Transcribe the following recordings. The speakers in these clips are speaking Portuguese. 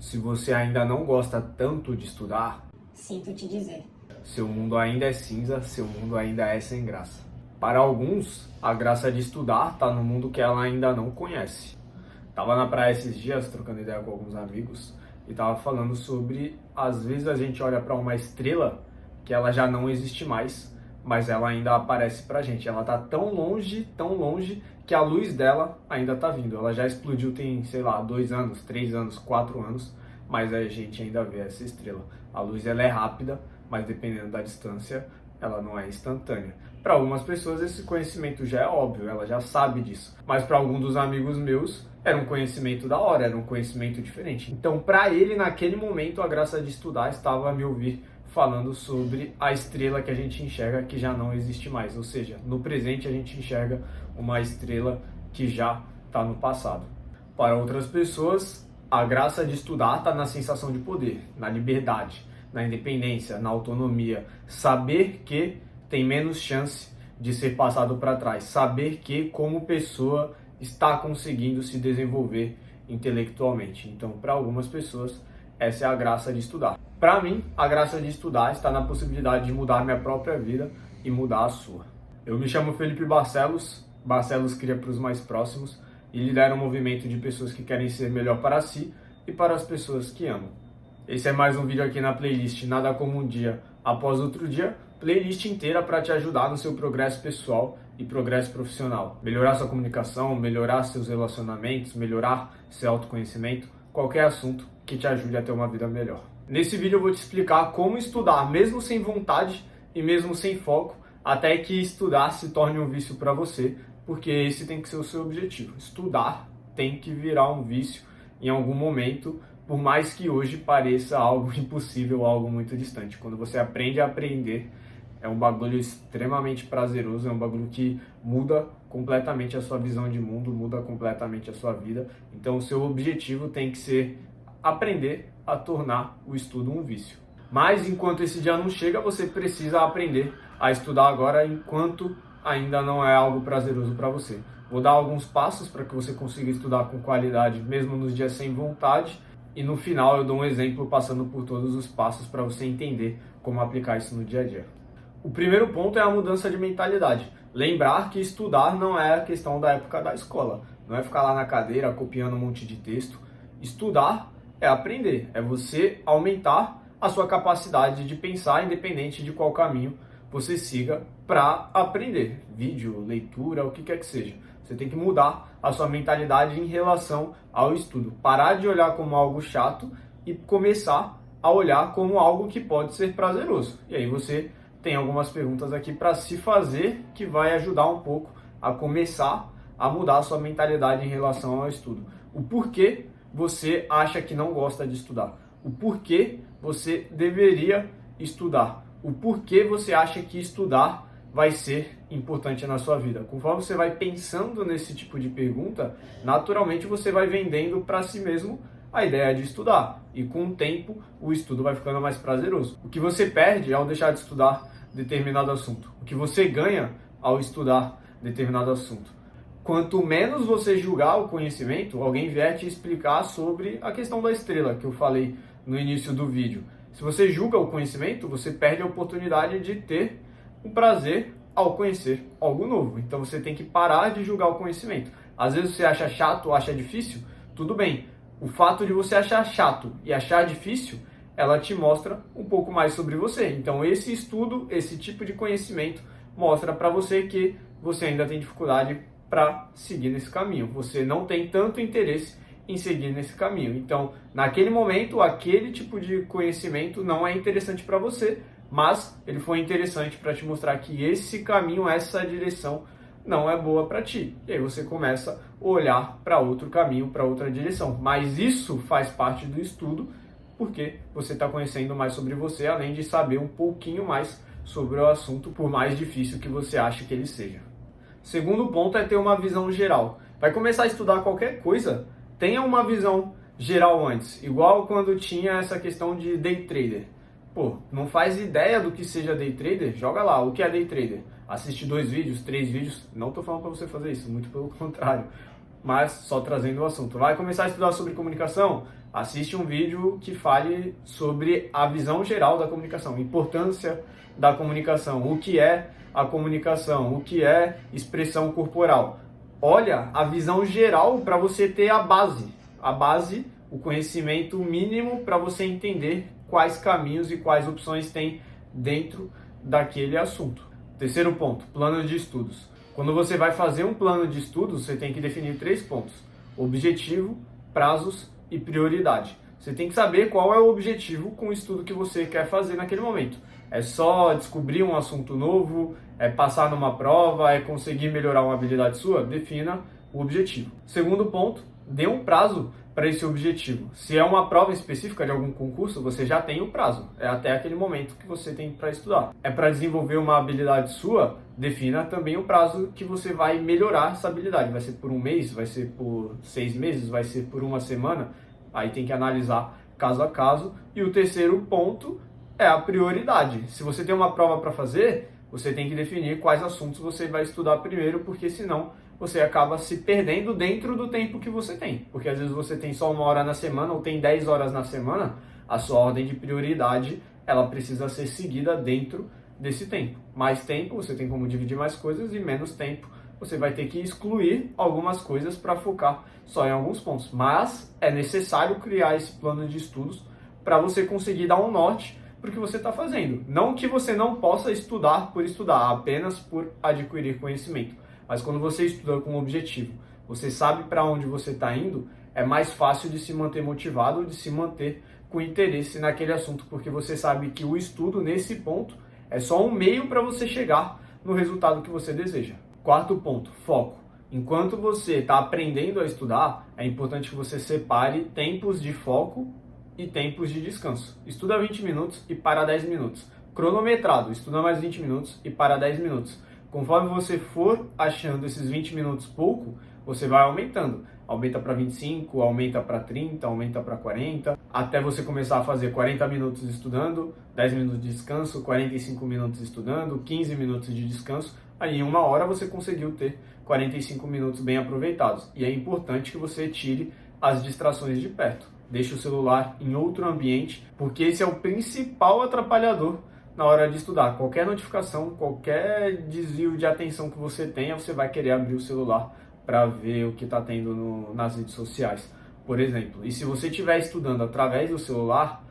Se você ainda não gosta tanto de estudar, Sinto te dizer. seu mundo ainda é cinza, seu mundo ainda é sem graça. Para alguns, a graça de estudar está no mundo que ela ainda não conhece. Tava na praia esses dias, trocando ideia com alguns amigos, e tava falando sobre, às vezes a gente olha para uma estrela que ela já não existe mais, mas ela ainda aparece pra gente. Ela tá tão longe, que a luz dela ainda tá vindo. Ela já explodiu tem, sei lá, 2 anos, 3 anos, 4 anos, mas a gente ainda vê essa estrela. A luz ela é rápida, mas dependendo da distância, ela não é instantânea. Para algumas pessoas esse conhecimento já é óbvio, ela já sabe disso. Mas para alguns dos amigos meus era um conhecimento da hora, era um conhecimento diferente. Então para ele naquele momento a graça de estudar estava a me ouvir falando sobre a estrela que a gente enxerga que já não existe mais. Ou seja, no presente a gente enxerga uma estrela que já está no passado. Para outras pessoas, a graça de estudar está na sensação de poder, na liberdade, na independência, na autonomia. Saber que tem menos chance de ser passado para trás. Saber que, como pessoa, está conseguindo se desenvolver intelectualmente. Então, para algumas pessoas, essa é a graça de estudar. Para mim, a graça de estudar está na possibilidade de mudar minha própria vida e mudar a sua. Eu me chamo Felipe Barcelos. Barcelos cria para os mais próximos e lidera um movimento de pessoas que querem ser melhor para si e para as pessoas que amam. Esse é mais um vídeo aqui na playlist Nada Como Um Dia Após Outro Dia, playlist inteira para te ajudar no seu progresso pessoal e progresso profissional. Melhorar sua comunicação, melhorar seus relacionamentos, melhorar seu autoconhecimento, qualquer assunto que te ajude a ter uma vida melhor. Nesse vídeo eu vou te explicar como estudar mesmo sem vontade e mesmo sem foco, até que estudar se torne um vício para você, porque esse tem que ser o seu objetivo. Estudar tem que virar um vício em algum momento, por mais que hoje pareça algo impossível, algo muito distante. Quando você aprende a aprender, é um bagulho extremamente prazeroso, é um bagulho que muda completamente a sua visão de mundo, muda completamente a sua vida. Então o seu objetivo tem que ser aprender a tornar o estudo um vício. Mas enquanto esse dia não chega, você precisa aprender a estudar agora, enquanto ainda não é algo prazeroso para você. Vou dar alguns passos para que você consiga estudar com qualidade, mesmo nos dias sem vontade. E no final eu dou um exemplo passando por todos os passos para você entender como aplicar isso no dia a dia. O primeiro ponto é a mudança de mentalidade. Lembrar que estudar não é a questão da época da escola. Não é ficar lá na cadeira copiando um monte de texto. Estudar é aprender, é você aumentar a sua capacidade de pensar, independente de qual caminho você siga para aprender. Vídeo, leitura, o que quer que seja. Você tem que mudar a sua mentalidade em relação ao estudo. Parar de olhar como algo chato e começar a olhar como algo que pode ser prazeroso. E aí você tem algumas perguntas aqui para se fazer que vai ajudar um pouco a começar a mudar a sua mentalidade em relação ao estudo. O porquê você acha que não gosta de estudar? O porquê você deveria estudar? O porquê você acha que estudar vai ser importante na sua vida? Conforme você vai pensando nesse tipo de pergunta, naturalmente você vai vendendo para si mesmo a ideia de estudar. E com o tempo, o estudo vai ficando mais prazeroso. O que você perde ao deixar de estudar determinado assunto? O que você ganha ao estudar determinado assunto? Quanto menos você julgar o conhecimento, alguém vier te explicar sobre a questão da estrela que eu falei no início do vídeo. Se você julga o conhecimento, você perde a oportunidade de ter um prazer ao conhecer algo novo. Então você tem que parar de julgar o conhecimento. Às vezes você acha chato, acha difícil, tudo bem. O fato de você achar chato e achar difícil, ela te mostra um pouco mais sobre você. Então esse estudo, esse tipo de conhecimento mostra para você que você ainda tem dificuldade para seguir nesse caminho. Você não tem tanto interesse em seguir nesse caminho. Então, naquele momento, aquele tipo de conhecimento não é interessante para você, mas ele foi interessante para te mostrar que esse caminho, essa direção não é boa para ti. E aí você começa a olhar para outro caminho, para outra direção. Mas isso faz parte do estudo, porque você está conhecendo mais sobre você, além de saber um pouquinho mais sobre o assunto, por mais difícil que você ache que ele seja. Segundo ponto é ter uma visão geral. Vai começar a estudar qualquer coisa, tenha uma visão geral antes. Igual quando tinha essa questão de day trader. Pô, não faz ideia do que seja day trader? Joga lá, o que é day trader? Assiste 2 vídeos, 3 vídeos. Não tô falando para você fazer isso, muito pelo contrário. Mas só trazendo o assunto. Vai começar a estudar sobre comunicação? Assiste um vídeo que fale sobre a visão geral da comunicação, importância da comunicação, o que é a comunicação, o que é expressão corporal. Olha a visão geral para você ter a base, o conhecimento mínimo para você entender quais caminhos e quais opções tem dentro daquele assunto. Terceiro ponto, plano de estudos. Quando você vai fazer um plano de estudos, você tem que definir 3 pontos: objetivo, prazos e prioridade. Você tem que saber qual é o objetivo com o estudo que você quer fazer naquele momento. É só descobrir um assunto novo, é passar numa prova, é conseguir melhorar uma habilidade sua? Defina o objetivo. Segundo ponto, dê um prazo para esse objetivo. Se é uma prova específica de algum concurso, você já tem o prazo. É até aquele momento que você tem para estudar. É para desenvolver uma habilidade sua, defina também o prazo que você vai melhorar essa habilidade. Vai ser por um mês, vai ser por 6 meses, vai ser por uma semana. Aí tem que analisar caso a caso. E o terceiro ponto é a prioridade. Se você tem uma prova para fazer, você tem que definir quais assuntos você vai estudar primeiro, porque senão você acaba se perdendo dentro do tempo que você tem. Porque às vezes você tem só 1 hora na semana ou tem 10 horas na semana, a sua ordem de prioridade ela precisa ser seguida dentro desse tempo. Mais tempo, você tem como dividir mais coisas, e menos tempo, você vai ter que excluir algumas coisas para focar só em alguns pontos. Mas é necessário criar esse plano de estudos para você conseguir dar um norte para o que você está fazendo. Não que você não possa estudar por estudar, apenas por adquirir conhecimento. Mas quando você estuda com um objetivo, você sabe para onde você está indo, é mais fácil de se manter motivado, de se manter com interesse naquele assunto, porque você sabe que o estudo, nesse ponto, é só um meio para você chegar no resultado que você deseja. Quarto ponto, foco. Enquanto você está aprendendo a estudar, é importante que você separe tempos de foco e tempos de descanso. Estuda 20 minutos e para 10 minutos. Cronometrado, estuda mais 20 minutos e para 10 minutos. Conforme você for achando esses 20 minutos pouco, você vai aumentando. Aumenta para 25, aumenta para 30, aumenta para 40, até você começar a fazer 40 minutos estudando, 10 minutos de descanso, 45 minutos estudando, 15 minutos de descanso. Aí em 1 hora você conseguiu ter 45 minutos bem aproveitados. E é importante que você tire as distrações de perto. Deixe o celular em outro ambiente, porque esse é o principal atrapalhador na hora de estudar. Qualquer notificação, qualquer desvio de atenção que você tenha, você vai querer abrir o celular para ver o que está tendo nas redes sociais, por exemplo. E se você estiver estudando através do celular,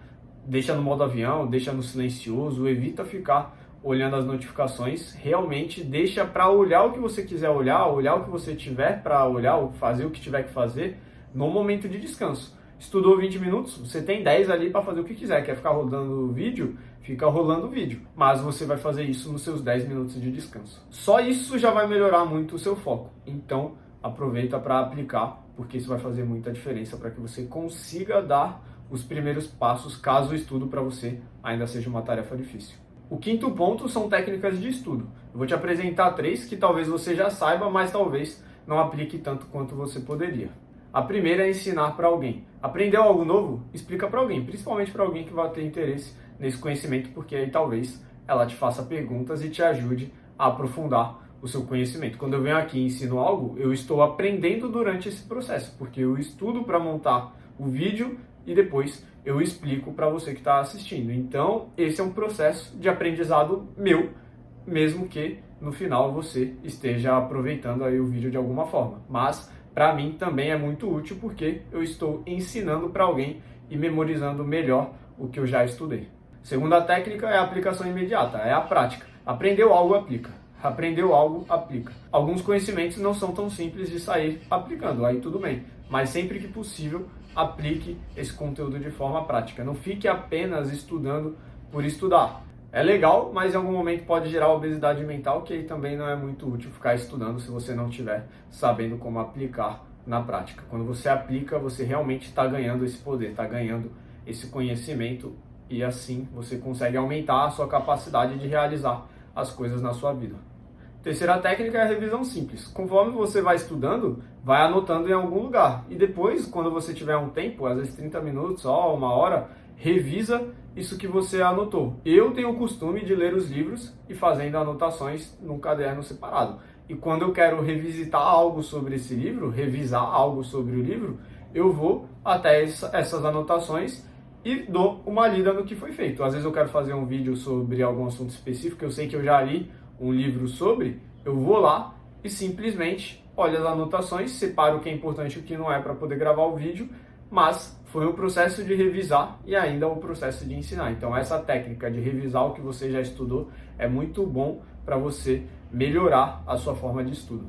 deixa no modo avião, deixa no silencioso, evita ficar olhando as notificações, realmente deixa para olhar o que você quiser olhar o que você tiver para olhar, fazer o que tiver que fazer no momento de descanso. Estudou 20 minutos, você tem 10 ali para fazer o que quiser. Quer ficar rodando o vídeo? Fica rolando o vídeo. Mas você vai fazer isso nos seus 10 minutos de descanso. Só isso já vai melhorar muito o seu foco. Então, aproveita para aplicar, porque isso vai fazer muita diferença para que você consiga dar os primeiros passos, caso o estudo para você ainda seja uma tarefa difícil. O quinto ponto são técnicas de estudo. Eu vou te apresentar 3 que talvez você já saiba, mas talvez não aplique tanto quanto você poderia. A primeira é ensinar para alguém. Aprendeu algo novo? Explica para alguém, principalmente para alguém que vai ter interesse nesse conhecimento, porque aí talvez ela te faça perguntas e te ajude a aprofundar o seu conhecimento. Quando eu venho aqui e ensino algo, eu estou aprendendo durante esse processo, porque eu estudo para montar o vídeo e depois eu explico para você que está assistindo. Então, esse é um processo de aprendizado meu, mesmo que no final você esteja aproveitando aí o vídeo de alguma forma. Mas para mim também é muito útil, porque eu estou ensinando para alguém e memorizando melhor o que eu já estudei. Segunda técnica é a aplicação imediata, é a prática. Aprendeu algo, aplica. Aprendeu algo, aplica. Alguns conhecimentos não são tão simples de sair aplicando, aí tudo bem. Mas sempre que possível, aplique esse conteúdo de forma prática. Não fique apenas estudando por estudar. É legal, mas em algum momento pode gerar obesidade mental, que aí também não é muito útil ficar estudando se você não estiver sabendo como aplicar na prática. Quando você aplica, você realmente está ganhando esse poder, está ganhando esse conhecimento, e assim você consegue aumentar a sua capacidade de realizar as coisas na sua vida. Terceira técnica é a revisão simples. Conforme você vai estudando, vai anotando em algum lugar. E depois, quando você tiver um tempo, às vezes 30 minutos, ó, 1 hora, revisa isso que você anotou. Eu tenho o costume de ler os livros e fazendo anotações num caderno separado. E quando eu quero revisitar algo sobre esse livro, revisar algo sobre o livro, eu vou até essas anotações e dou uma lida no que foi feito. Às vezes eu quero fazer um vídeo sobre algum assunto específico, eu sei que eu já li um livro sobre, eu vou lá e simplesmente olho as anotações, separo o que é importante e o que não é para poder gravar o vídeo, mas foi um processo de revisar e ainda um processo de ensinar. Então essa técnica de revisar o que você já estudou é muito bom para você melhorar a sua forma de estudo.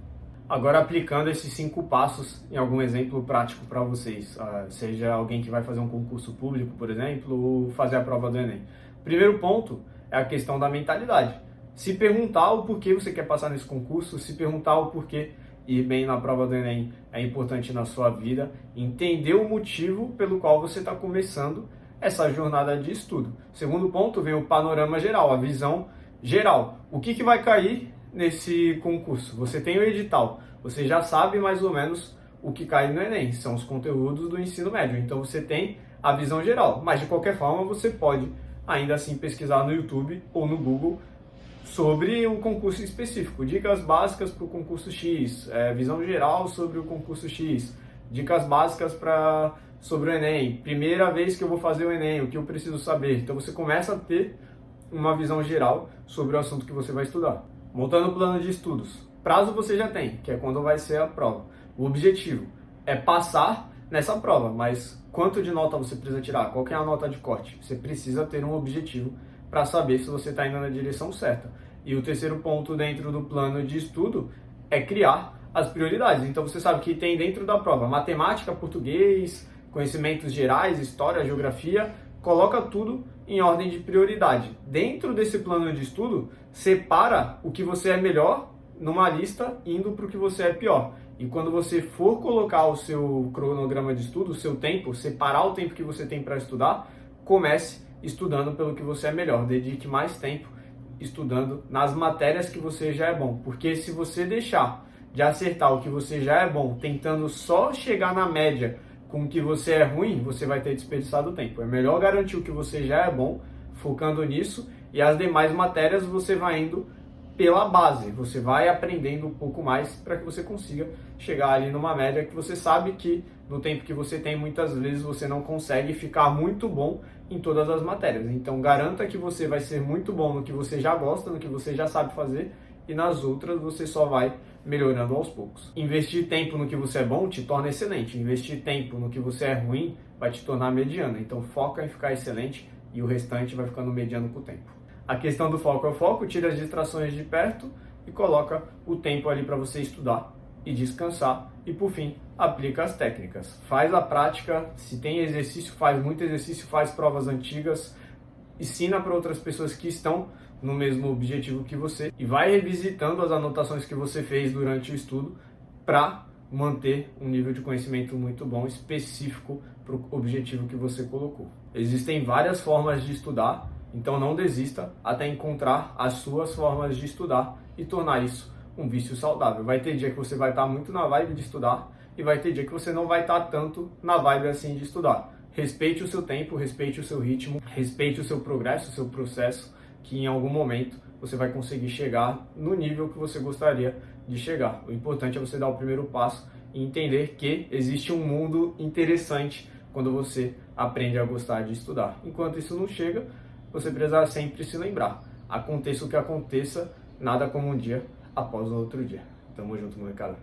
Agora, aplicando esses 5 passos em algum exemplo prático para vocês, seja alguém que vai fazer um concurso público, por exemplo, ou fazer a prova do Enem. Primeiro ponto é a questão da mentalidade. Se perguntar o porquê você quer passar nesse concurso, se perguntar o porquê ir bem na prova do Enem é importante na sua vida, entender o motivo pelo qual você está começando essa jornada de estudo. Segundo ponto, vem o panorama geral, a visão geral. O que vai cair nesse concurso? Você tem o edital, você já sabe mais ou menos o que cai no Enem, são os conteúdos do ensino médio, então você tem a visão geral, mas de qualquer forma você pode ainda assim pesquisar no YouTube ou no Google sobre o concurso específico, dicas básicas para o concurso X, visão geral sobre o concurso X, dicas básicas sobre o Enem, primeira vez que eu vou fazer o Enem, o que eu preciso saber. Então você começa a ter uma visão geral sobre o assunto que você vai estudar. Montando o plano de estudos. Prazo você já tem, que é quando vai ser a prova. O objetivo é passar nessa prova, mas quanto de nota você precisa tirar? Qual que é a nota de corte? Você precisa ter um objetivo para saber se você está indo na direção certa. E o terceiro ponto dentro do plano de estudo é criar as prioridades. Então você sabe que tem dentro da prova matemática, português, conhecimentos gerais, história, geografia, coloca tudo em ordem de prioridade. Dentro desse plano de estudo, separa o que você é melhor numa lista, indo para o que você é pior. E quando você for colocar o seu cronograma de estudo, o seu tempo, separar o tempo que você tem para estudar, comece estudando pelo que você é melhor. Dedique mais tempo estudando nas matérias que você já é bom. Porque se você deixar de acertar o que você já é bom, tentando só chegar na média com o que você é ruim, você vai ter desperdiçado tempo. É melhor garantir o que você já é bom, focando nisso, e as demais matérias você vai indo pela base. Você vai aprendendo um pouco mais para que você consiga chegar ali numa média que você sabe que no tempo que você tem, muitas vezes você não consegue ficar muito bom em todas as matérias. Então garanta que você vai ser muito bom no que você já gosta, no que você já sabe fazer, e nas outras você só vai melhorando aos poucos. Investir tempo no que você é bom te torna excelente. Investir tempo no que você é ruim vai te tornar mediano. Então foca em ficar excelente e o restante vai ficando mediano com o tempo. A questão do foco é o foco, tira as distrações de perto e coloca o tempo ali para você estudar e descansar. E por fim, aplica as técnicas. Faz a prática, se tem exercício, faz muito exercício, faz provas antigas, ensina para outras pessoas que estão no mesmo objetivo que você e vai revisitando as anotações que você fez durante o estudo para manter um nível de conhecimento muito bom, específico para o objetivo que você colocou. Existem várias formas de estudar, então não desista até encontrar as suas formas de estudar e tornar isso um vício saudável. Vai ter dia que você vai estar muito na vibe de estudar e vai ter dia que você não vai estar tanto na vibe assim de estudar. Respeite o seu tempo, respeite o seu ritmo, respeite o seu progresso, o seu processo, que em algum momento você vai conseguir chegar no nível que você gostaria de chegar. O importante é você dar o primeiro passo e entender que existe um mundo interessante quando você aprende a gostar de estudar. Enquanto isso não chega, você precisa sempre se lembrar. Aconteça o que aconteça, nada como um dia após o outro dia. Tamo junto, molecada.